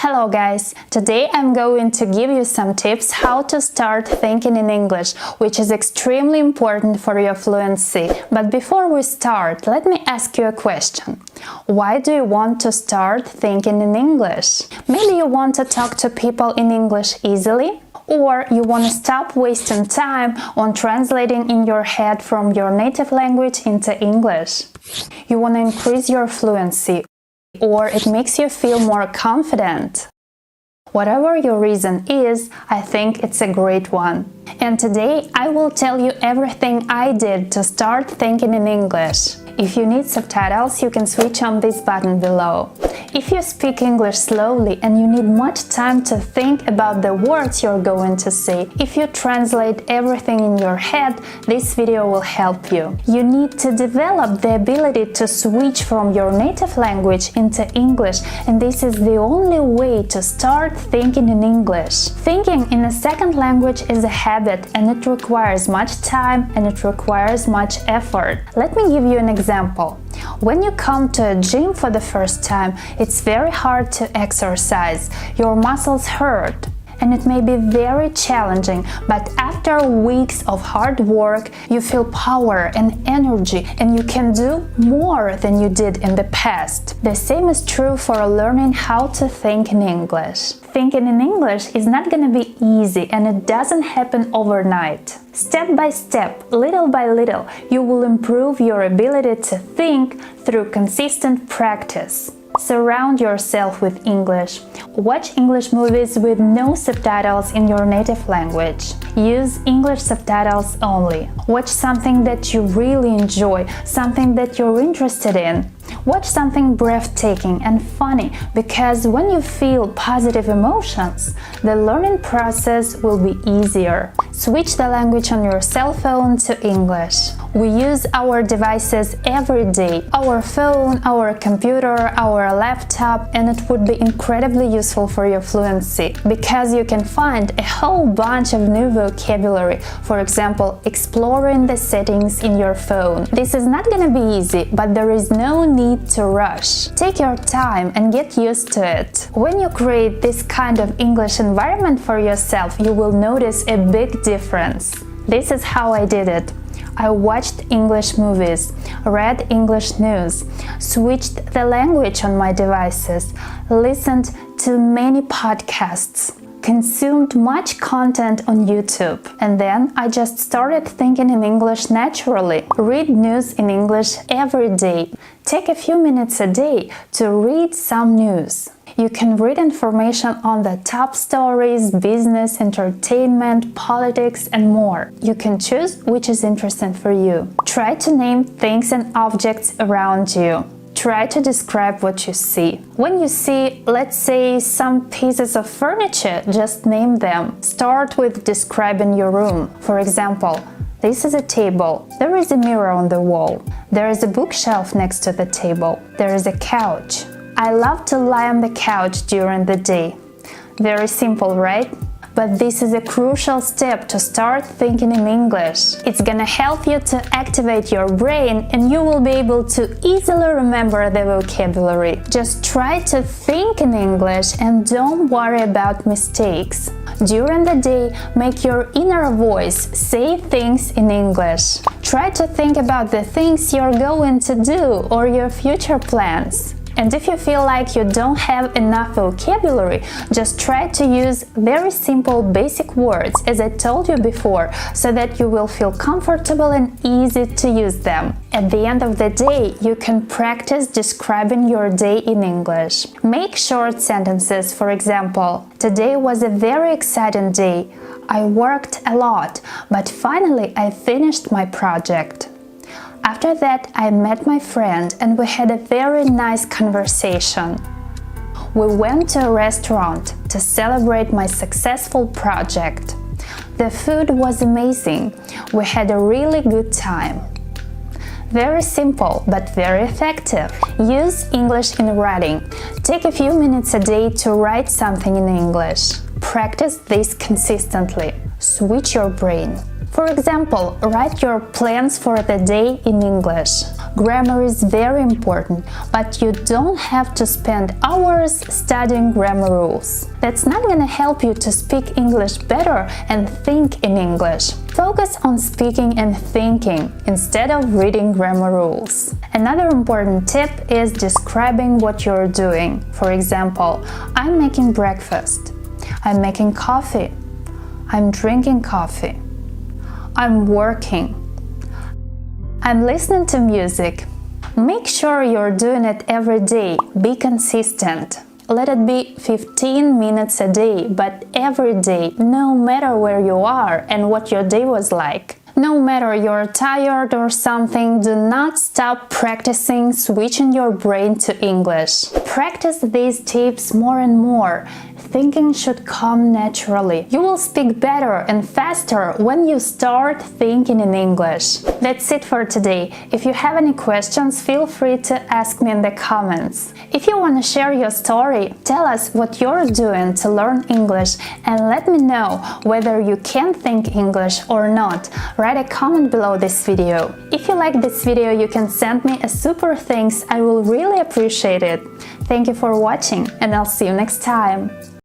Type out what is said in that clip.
Hello guys! Today I'm going to give you some tips how to start thinking in English, which is extremely important for your fluency. But before we start, let me ask you a question. Why do you want to start thinking in English? Maybe you want to talk to people in English easily? Or you want to stop wasting time on translating in your head from your native language into English? You want to increase your fluency, or it makes you feel more confident. Whatever your reason is, I think it's a great one. And today I will tell you everything I did to start thinking in English. If you need subtitles, you can switch on this button below. If you speak English slowly and you need much time to think about the words you're going to say, if you translate everything in your head, this video will help you. You need to develop the ability to switch from your native language into English, and this is the only way to start thinking in English. Thinking in a second language is a habit, and it requires much time and it requires much effort. Let me give you an example. When you come to a gym for the first time, it's very hard to exercise. Your muscles hurt, and it may be very challenging, but after weeks of hard work, you feel power and energy, and you can do more than you did in the past. The same is true for learning how to think in English. Thinking in English is not going to be easy, and it doesn't happen overnight. Step by step, little by little, you will improve your ability to think through consistent practice. Surround yourself with English. Watch English movies with no subtitles in your native language. Use English subtitles only. Watch something that you really enjoy, something that you're interested in. Watch something breathtaking and funny, because when you feel positive emotions, the learning process will be easier. Switch the language on your cell phone to English. We use our devices every day, our phone, our computer, our laptop, and it would be incredibly useful for your fluency, because you can find a whole bunch of new vocabulary, for example, exploring the settings in your phone. This is not gonna be easy, but there is no need to rush. Take your time and get used to it. When you create this kind of English environment for yourself, you will notice a big difference. This is how I did it. I watched English movies, read English news, switched the language on my devices, listened to many podcasts, consumed much content on YouTube, and then I just started thinking in English naturally. Read news in English every day. Take a few minutes a day to read some news. You can read information on the top stories, business, entertainment, politics, and more. You can choose which is interesting for you. Try to name things and objects around you. Try to describe what you see. When you see, let's say, some pieces of furniture, just name them. Start with describing your room. For example, this is a table. There is a mirror on the wall. There is a bookshelf next to the table. There is a couch. I love to lie on the couch during the day. Very simple, right? But this is a crucial step to start thinking in English. It's gonna help you to activate your brain, and you will be able to easily remember the vocabulary. Just try to think in English and don't worry about mistakes. During the day, make your inner voice say things in English. Try to think about the things you're going to do or your future plans. And if you feel like you don't have enough vocabulary, just try to use very simple basic words, as I told you before, so that you will feel comfortable and easy to use them. At the end of the day, you can practice describing your day in English. Make short sentences, for example, "Today was a very exciting day. I worked a lot, but finally I finished my project. After that, I met my friend and we had a very nice conversation. We went to a restaurant to celebrate my successful project. The food was amazing. We had a really good time." Very simple, but very effective. Use English in writing. Take a few minutes a day to write something in English. Practice this consistently. Switch your brain. For example, write your plans for the day in English. Grammar is very important, but you don't have to spend hours studying grammar rules. That's not gonna help you to speak English better and think in English. Focus on speaking and thinking instead of reading grammar rules. Another important tip is describing what you're doing. For example, I'm making breakfast. I'm making coffee. I'm drinking coffee. I'm working. I'm listening to music. Make sure you're doing it every day. Be consistent. Let it be 15 minutes a day, but every day, no matter where you are and what your day was like. No matter you're tired or something, do not stop practicing switching your brain to English. Practice these tips more and more. Thinking should come naturally. You will speak better and faster when you start thinking in English. That's it for today. If you have any questions, feel free to ask me in the comments. If you want to share your story, tell us what you're doing to learn English and let me know whether you can think English or not. Write a comment below this video. If you like this video, you can send me a super thanks. I will really appreciate it. Thank you for watching, and I'll see you next time.